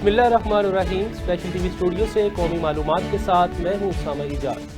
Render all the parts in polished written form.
बिस्मिल्लाहिर्रहमानिर्रहीम। Special TV studio से कौमी मालूमात के साथ मैं हूँ उसामा इजाज।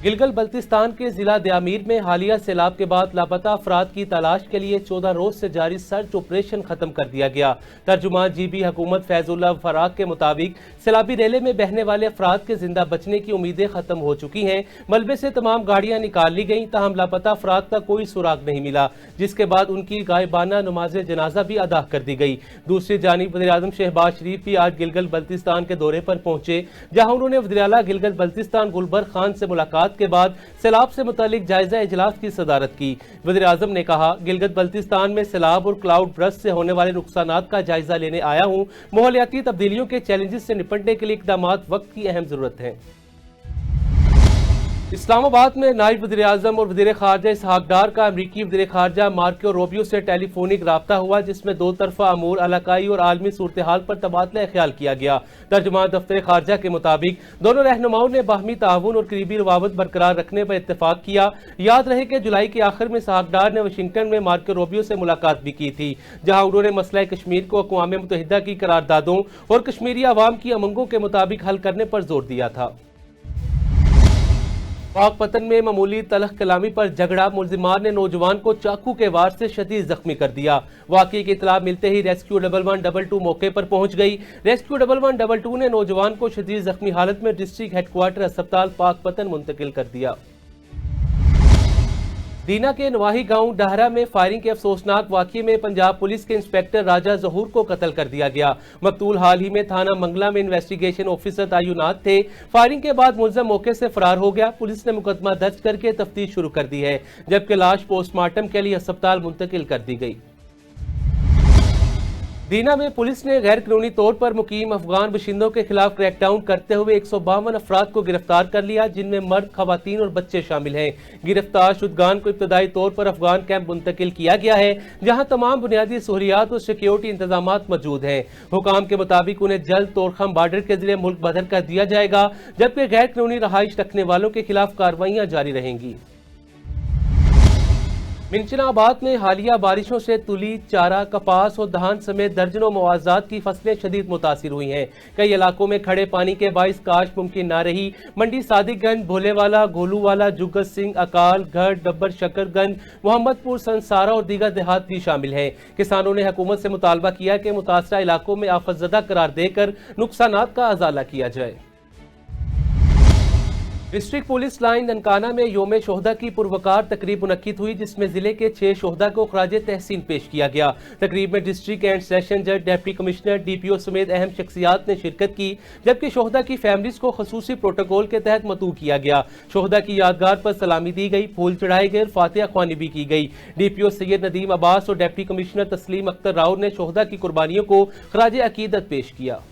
गिलगित बल्तिस्तान के जिला दयामीर में हालिया सैलाब के बाद लापता अफराद की तलाश के लिए 14 रोज से जारी सर्च ऑपरेशन खत्म कर दिया गया। तर्जुमान GB हुकूमत फैजुल्लाह फराक के मुताबिक सैलाबी रेले में बहने वाले अफराद के जिंदा बचने की उम्मीदें खत्म हो चुकी हैं। मलबे से तमाम गाड़ियां निकाल ली गईं, ताहम लापता अफराद का कोई सुराग नहीं मिला, जिसके बाद उनकी गायबाना नमाज जनाजा भी अदा कर दी गई। दूसरी जानिब वज़ीर-ए-आज़म शहबाज शरीफ भी आज गिलगित बल्तिस्तान के दौरे पर पहुंचे, जहां उन्होंने वज़ीर आला गिलगित बल्तिस्तान गुलबर्ग खान से मुलाकात के बाद सैलाब से मुतालिक जायजा इजलास की सदारत की। वज़ीर आज़म ने कहा, गिलगित बल्तिस्तान में सैलाब और क्लाउड बर्स्ट से होने वाले नुकसानात का जायजा लेने आया हूं। माहौलियाती तब्दीलियों के चैलेंजेस से निपटने के लिए इक़दामात वक्त की अहम जरूरत है। इस्लामाबाद में नायब वज़ीर आज़म और वज़ीर ख़ारजा इसहाक डार का अमरीकी वज़ीर ख़ारजा मार्को रूबियो से टेलीफोनिक रब्ता हुआ, जिसमें दो तरफ़ा अमूर, इलाकाई और आलमी सूरत हाल पर तबादला ख्याल किया गया। तर्जुमान दफ्तर ख़ारजा के मुताबिक दोनों रहनुमाओं ने बाहमी ताउन और करीबी रवाबत बरकरार रखने पर इत्तेफाक किया। याद रहे कि जुलाई के आखिर में इसहाक डार ने वाशिंगटन में मार्को रूबियो से मुलाकात भी की थी, जहाँ उन्होंने मसला कश्मीर को अक़वाम मुत्तहिदा की करारदादों और कश्मीरी अवाम की उमंगों के मुताबिक हल करने पर जोर दिया था। पाकपतन में मामूली तलख कलामी पर झगड़ा, मुल्जिमान ने नौजवान को चाकू के वार से शदीद जख्मी कर दिया। वाकई की इतला मिलते ही रेस्क्यू 1112 मौके पर पहुंच गई। रेस्क्यू 1112 ने नौजवान को शदीद जख्मी हालत में डिस्ट्रिक्ट हेडक्वार्टर अस्पताल पाकपतन मुंतकिल कर दिया। दीना के नवाही गांव डाहरा में फायरिंग के अफसोसनाक वाकये में पंजाब पुलिस के इंस्पेक्टर राजा जहूर को कत्ल कर दिया गया। मकतूल हाल ही में थाना मंगला में इन्वेस्टिगेशन ऑफिसर तैनात थे। फायरिंग के बाद मुलजम मौके से फरार हो गया। पुलिस ने मुकदमा दर्ज करके तफ्तीश शुरू कर दी है, जबकि लाश पोस्टमार्टम के लिए अस्पताल मुंतकिल कर दी गई। दीना में पुलिस ने गैर कानूनी तौर पर मुकीम अफगान बशिंदों के खिलाफ क्रैकडाउन करते हुए 152 अफराद को गिरफ्तार कर लिया, जिनमें मर्द, खवातीन और बच्चे शामिल हैं। गिरफ्तार शुदगान को इब्तदाई तौर पर अफगान कैंप मुंतकिल किया गया है, जहां तमाम बुनियादी सहूलियात और सिक्योरिटी इंतजाम मौजूद हैं। हुकाम के मुताबिक उन्हें जल्द तोरखम बॉर्डर के जरिए मुल्क बदर कर दिया जाएगा, जबकि गैर कानूनी रहाइश रखने वालों के खिलाफ कार्रवाइयां जारी रहेंगी। मिंचनाबाद में हालिया बारिशों से तुली, चारा, कपास और धान समेत दर्जनों मुआवजात की फसलें शदीद मुतासिर हुई हैं। कई इलाकों में खड़े पानी के बाइस काश्त मुमकिन न रही। मंडी सादिकगंज, भोलेवाला, गोलूवाला, जुगत सिंह, अकाल, गढ़, डब्बर, शकरगंज, मोहम्मदपुर, संसारा और दीगर देहात भी शामिल हैं। किसानों ने हुकूमत से मुतालबा किया कि मुतासरा इलाकों में आफतज़दा करार देकर नुकसानात का अजाला किया जाए। डिस्ट्रिक्ट पुलिस लाइन ननकाना में योम शोहदा की पुरवकार तकरीब मुनक्किद हुई, जिसमें जिले के 6 शोहदा को खराजे तहसीन पेश किया गया। तकरीब में डिस्ट्रिक्ट एंड सेशन जज, डिप्टी कमिश्नर, DPO समेत अहम शख्सियात ने शिरकत की, जबकि शोहदा की फैमिलीज को खसूसी प्रोटोकॉल के तहत मतू किया गया। शोहदा की यादगार पर सलामी दी गई, फूल चढ़ाए गए, फातिहा ख्वानी भी की गई। DPO सैयद नदीम अब्बास और डिप्टी कमिश्नर तस्लीम अख्तर राव ने शोहदा की कुर्बानियों को खराजे अकीदत पेश किया।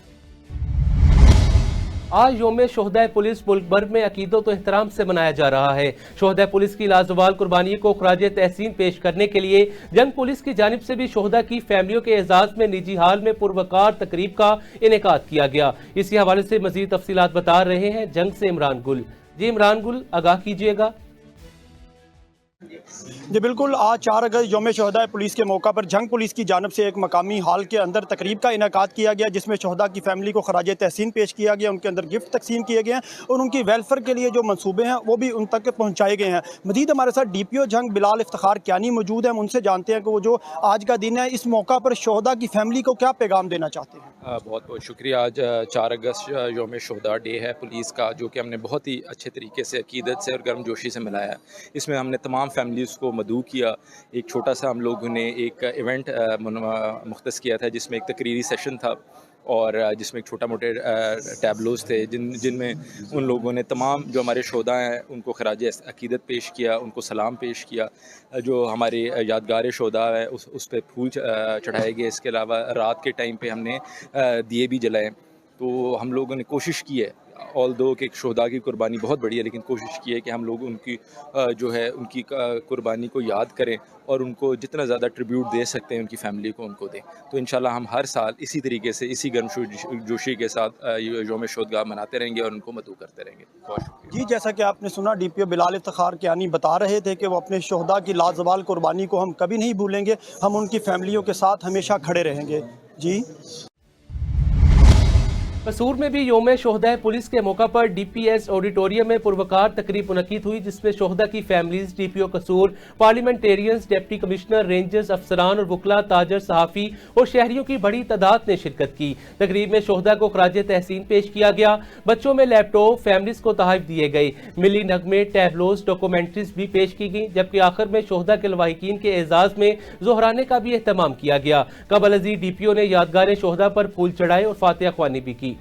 आज योम शोहदा पुलिस मुल्क भर में अकीदत और एहतराम से मनाया जा रहा है। शोहदा पुलिस की लाजवाल कुर्बानी को खराजे तहसीन पेश करने के लिए जंग पुलिस की जानिब से भी शोहदा की फैमिलियों के एजाज में निजी हाल में पुरवकार तकरीब का इनेकाद किया गया। इसी हवाले से मजीद तफसीलात बता रहे हैं जंग से इमरान गुल। जी इमरान गुल, आगाह कीजिएगा। जी बिल्कुल, आज 4 अगस्त योम शोहदा पुलिस के मौका पर जंग पुलिस की जानब से एक मकामी हाल के अंदर तकरीब का इनेकाद किया गया, जिसमें शोहदा की फैमिली को खराज तहसीन पेश किया गया, उनके अंदर गिफ्ट तकसीम किए गए हैं और उनकी वेलफेयर के लिए जो मंसूबे हैं वो भी उन तक पहुँचाए गए हैं। मजीद हमारे साथ DPO जंग बिलाल इफ्तिखार कियानी मौजूद हैं। हम उनसे जानते हैं कि वो जो आज का दिन है, इस मौका पर शोहदा की फैमिली को क्या पैगाम देना चाहते हैं। बहुत बहुत शुक्रिया। आज 4 अगस्त योम शोहदा डे है पुलिस का, जो कि हमने बहुत ही अच्छे तरीके से अकीदत से और गर्मजोशी से मनाया। इसमें हमने तमाम फैमिलीज़ को मदऊ किया। एक छोटा सा हम लोगों ने एक इवेंट मुख्तस किया था, जिसमें एक तकरीरी सेशन था और जिसमें एक छोटा मोटे टैबलोज़ थे, जिनमें उन लोगों ने तमाम जो हमारे शोहदा हैं उनको खराज अकीदत पेश किया, उनको सलाम पेश किया। जो हमारे यादगार शोहदा है उस पर फूल चढ़ाए गए। इसके अलावा रात के टाइम पे हमने दिए भी जलाए। तो हम लोगों ने कोशिश की है, ऑल दो कि शोहदा की कुर्बानी बहुत बड़ी है, लेकिन कोशिश की है कि हम लोग उनकी जो है उनकी कुर्बानी को याद करें और उनको जितना ज़्यादा ट्रिब्यूट दे सकते हैं उनकी फैमिली को उनको दें। तो इंशाल्लाह हम हर साल इसी तरीके से इसी गर्मजोशी के साथ योम शोहदा मनाते रहेंगे और उनको मदऊ करते रहेंगे। बहुत शुक्रिया। जी, जैसा कि आपने सुना, DPO बिलाल इफ्तिखार कियानी बता रहे थे कि वो अपने शोहदा की लाजवाल कुर्बानी को हम कभी नहीं भूलेंगे, हम उनकी फैमिलियों के साथ हमेशा खड़े रहेंगे। जी। कसूर में भी योम शोहदा पुलिस के मौका पर डीपीएस ऑडिटोरियम में पुरवकार तकरीब मुनक्किद हुई, जिसमें शोहदा की फैमिलीज, डीपीओ कसूर, पार्लियामेंटेरियंस, डिप्टी कमिश्नर, रेंजर्स, अफसरान और वकला, ताजर, सहाफ़ी और शहरियों की बड़ी तादाद ने शिरकत की। तकरीब में शोहदा को खराज तहसीन पेश किया गया। बच्चों में लैपटॉप, फैमिलीज को तोहफे दिए गए। मिली नगमे, टैबलोज, डॉक्यूमेंट्रीज भी पेश की गई, जबकि आखिर में शोहदा के लवाहिकीन के एजाज में जोहराने का भी एहतमाम किया गया। कबल अजीज डीपीओ ने यादगार शोहदा पर फूल चढ़ाए और फातिहा ख्वानी भी की।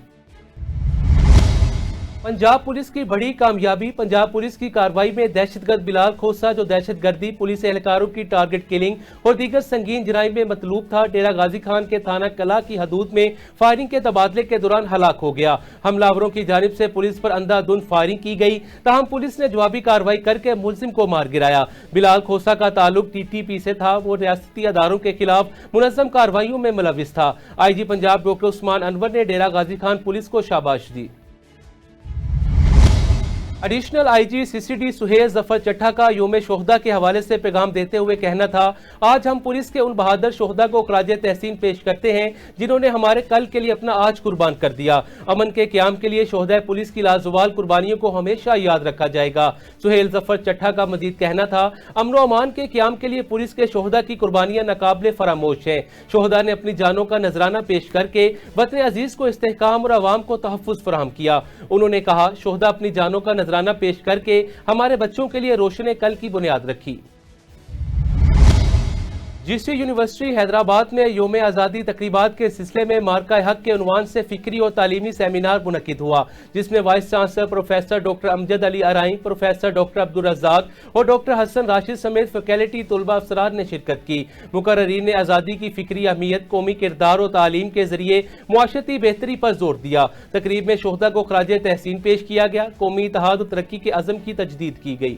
पंजाब पुलिस की बड़ी कामयाबी। पंजाब पुलिस की कार्रवाई में दहशतगर्द बिलाल खोसा, जो दहशतगर्दी, पुलिस एहलकारों की टारगेट किलिंग और दीगर संगीन जराइम में मतलूब था, डेरा गाजी खान के थाना कला की हदूद में फायरिंग के तबादले के दौरान हलाक हो गया। हमलावरों की जानिब से पुलिस पर अंधाधुंध फायरिंग की गई, ताहम पुलिस ने जवाबी कार्रवाई करके मुलजिम को मार गिराया। बिलाल खोसा का ताल्लुक टीटीपी से था। वो रियासती अदारों के खिलाफ मुनज़्ज़म कार्रवाइयों में मुलविस था। IG पंजाब डॉक्टर उस्मान अनवर ने डेरा गाजी खान पुलिस को शाबाश दी। Additional IG CCD Suhail Zafar Chattha का योम शोहदा के हवाले से पैगाम देते हुए कहना था, आज हम पुलिस के उन बहादुर शोहदा को खराज तहसीन पेश करते हैं जिन्होंने हमारे कल के लिए अपना आज कुर्बान कर दिया। अमन के क़याम के लिए शोहदा पुलिस की लाजवाल कुर्बानियों को हमेशा याद रखा जाएगा। सुहेल जफर चट्ठा का मजीद कहना था, अमन व अमान के क़याम के लिए पुलिस के शोहदा की कुर्बानियां नाकाबिले फरामोश हैं। शोहदा ने अपनी जानों का नजराना पेश करके वतन अजीज को इस्तेहकाम और अवाम को तहफ़्फ़ुज़ फराहम किया। उन्होंने कहा, शोहदा अपनी जानों का नजराना पेश करके हमारे बच्चों के लिए रोशन कल की बुनियाद रखी। GC यूनिवर्सिटी हैदराबाद में योम आज़ादी तकरीबात के सिलसिले में मार्का हक के उन्वान से फिक्री और तालीमी सेमिनार मुनक्किद हुआ, जिसमें vice chancellor professor doctor Amjad Ali Arai, professor doctor Abdul Razzaq और डॉक्टर हसन राशिद समेत फैकल्टी तलबा अफसरान ने शिरकत की। मुकर्ररीन ने आज़ादी की फिक्री अहमियत, कौमी किरदार और तालीम के जरिए मुआशरती बेहतरी पर जोर दिया। तकरीब में शोहदा को खराज तहसीन पेश किया गया। कौमी इत्तेहाद और तरक्की के अज़म की तजदीद की गई।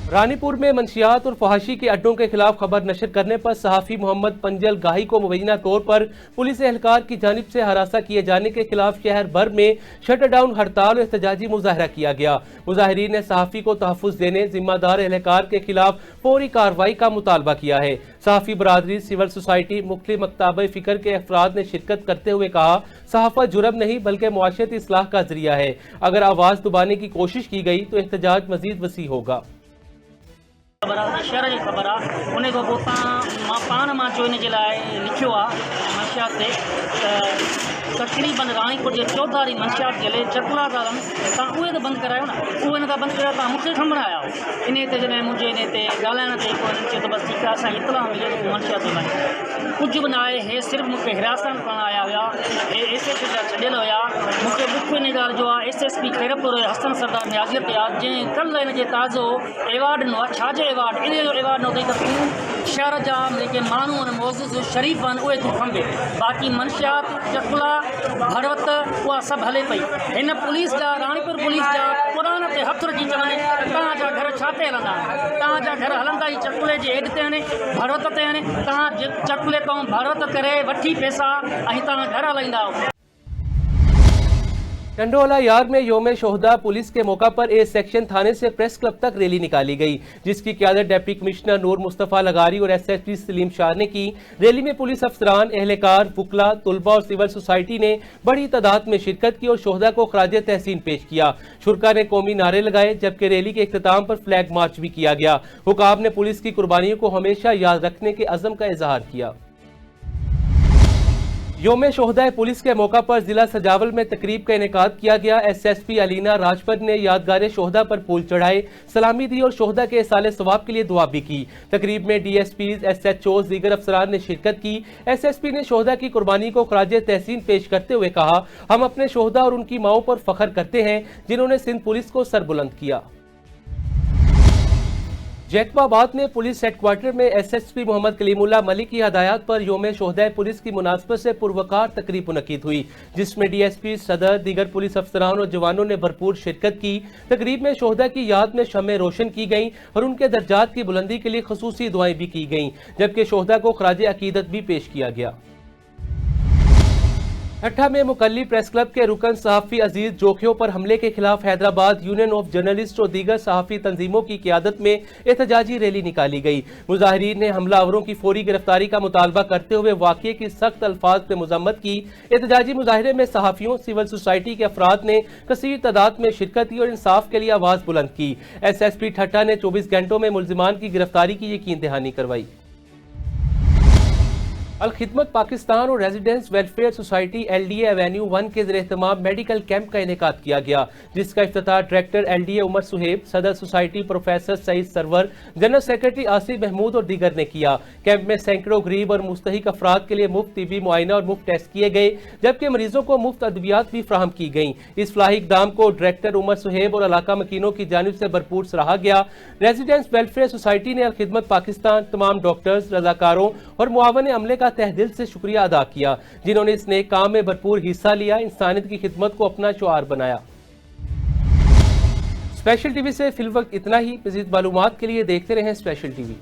रानीपुर में मंशियात और फहाशी के अड्डों के खिलाफ खबर नशर करने पर सहाफ़ी मोहम्मद पंजल गाही को मुबैना तौर पर पुलिस एहलकार की जानिब से हरासा किए जाने के खिलाफ शहर भर में शटर डाउन, हड़ताल और एहतजाजी मुजाहरा किया गया। मुजाहिरीन ने सहाफ़ी को तहफ़्फ़ुज़ देने, जिम्मेदार एहलकार के खिलाफ फौरी कार्रवाई का मुतालबा किया है। सहाफ़ी बरादरी, सिविल सोसाइटी, मुख्तलिफ मकताब फ़िक्र के अफराद ने शिरकत करते हुए कहा, सहाफ़त जुर्म नहीं बल्कि मुआशरती इस्लाह का जरिया है। अगर आवाज़ दबाने की कोशिश की गई तो एहतजाज मज़ीद वसी होगा। शहर जी ख़बर आहे, उन खां पोइ मां पाण मां चो इन जे लाइ लिखियो आहे मंशियात ते तक़रीबन रानीपुर जे चौधारी मंशियात जिले चकला था तव्हां उहे त बंदि करायो न, उहे नथा बंदि कयो तव्हां मूंखे खमण आया हो। इन ते जॾहिं मुंहिंजे इन ते ॻाल्हाइण ते चयो त बसि ठीकु आहे, असांखे इतला मिले त मंशियात हलायूं। कुझु बि न आहे, हे सिर्फ़ु मूंखे हिरासत करणु आया हुया, हे SS जा छॾियल हुया। मूंखे दुख इन ॻाल्हि जो आहे, SSP खैरपुर हसन सरदार नियाज़ियत ते आहे, जंहिं कल्ह हिन जे ताज़ो एवार्ड ॾिनो आहे। छाजो एवार्ड? इन जो एवार्ड ॾिनो अथई त तूं शहर जा जेके माण्हू आहिनि, मोज़िज़ शरीफ़ आहिनि, उहे तूं खंबे। बाक़ी मंशियात, चकला, भरवत उहा सभु हले पई। हिन पुलिस जा, रानीपुर पुलिस जा क़ुरान ते हथु रखी चवनि तव्हांजा घर छा ते हलंदा आहिनि? तव्हांजा घर हलंदा ई चकुले जे हेठि ते आहिनि, भरवत ते आहिनि। तव्हां चकुले तां भरवत करे वठी पैसा ऐं तव्हां घर हलाईंदा आहियो। टंडोला यार्ड में योम शोहदा पुलिस के मौका पर ए सेक्शन थाने से प्रेस क्लब तक रैली निकाली गई, जिसकी क़यादत डिप्टी कमिश्नर नूर मुस्तफ़ा लगारी और SSP सलीम शाह ने की। रैली में पुलिस अफसरान, एहलकार, वकला, तलबा और सिविल सोसाइटी ने बड़ी तादाद में शिरकत की और शोहदा को खराज तहसीन पेश किया। शुरका ने कौमी नारे लगाए, जबकि रैली के इख्तिताम पर फ्लैग मार्च भी किया गया। हुकाम ने पुलिस की कुर्बानियों को हमेशा याद रखने के अज़म का इजहार किया। योम शोहदा पुलिस के मौका पर जिला सजावल में तकरीब का इनेकाद किया गया। SSP अलीना राजपत ने यादगार शोहदा पर फूल चढ़ाए, सलामी दी और शोहदा के साले सवाब के लिए दुआ भी की। तकरीब में DSPs, SHOs, दीगर अफसरान ने शिरकत की। SSP ने शोहदा की कुर्बानी को खराज तहसीन पेश करते हुए कहा, हम अपने शोहदा और उनकी माओं पर फख्र करते हैं जिन्होंने सिंध पुलिस को सरबुलंद किया। जैकबाबाद में पुलिस हेडक्वार्टर में SSP मोहम्मद कलीमुल्लाह मलिक की हदायत पर योम शोहदा पुलिस की मुनासबत से पुरवकार तकरीब मुनक्किद हुई, जिसमें DSP, सदर, दीगर पुलिस अफसरान और जवानों ने भरपूर शिरकत की। तकरीब में शोहदा की याद में शम्में रोशन की गईं और उनके दर्जात की बुलंदी के लिए खसूसी दुआएं भी की गईं, जबकि शोहदा को खराज अकीदत भी पेश किया गया। ठट्ठा में मुकल्ली प्रेस क्लब के रुकन सहाफ़ी अजीज जोखियों पर हमले के खिलाफ हैदराबाद यूनियन ऑफ जर्नलिस्ट और दीगर सहाफ़ी तंजीमों की क़ियादत में एहतजाजी रैली निकाली गई। मुजाहिरीन ने हमलावरों की फौरी गिरफ्तारी का मुतालबा करते हुए वाक़ये की सख्त अल्फाज में मजम्मत की। एहतजाजी मुजाहिरे में सहाफ़ियों, सिविल सोसाइटी के अफराद ने कसीर तादाद में शिरकत की और इंसाफ के लिए आवाज़ बुलंद की। SSP ठट्ठा ने 24 घंटों में मुल्जिमान की गिरफ्तारी की यकीन दहानी करवाई। अल खिदमत पाकिस्तान और residents welfare society LDA Avenue 1 के ज़ेर-एहतमाम मेडिकल कैंप का इनेकाद किया गया, जिसका इफ्तिताह डायरेक्टर LDA उमर सुहेब, सदर society professor Saeed Sarwar, general secretary Asif Mahmood और दीगर ने किया। कैंप में सैकड़ों गरीब और मुस्तहिक अफराद के लिए मुफ्त तिबी मुआयना और मुफ्त टेस्ट किए गए, जबकि मरीजों को मुफ्त अद्वियात भी फ्राहम की गई। इस फलाही इक़दाम को डायरेक्टर उमर सुहेब और इलाका मकीनों की जानिब से भरपूर सराहा गया। रेजिडेंट्स वेलफेयर सोसाइटी ने अल खिदमत पाकिस्तान, तमाम डॉक्टर्स, रजाकारों और मुआवन अमले का तहे दिल से शुक्रिया अदा किया, जिन्होंने इस नेक काम में भरपूर हिस्सा लिया, इंसानियत की खिदमत को अपना शुआर बनाया। स्पेशल टीवी से फिलवक्त इतना ही। मज़ीद मालूमात के लिए देखते रहें स्पेशल टीवी।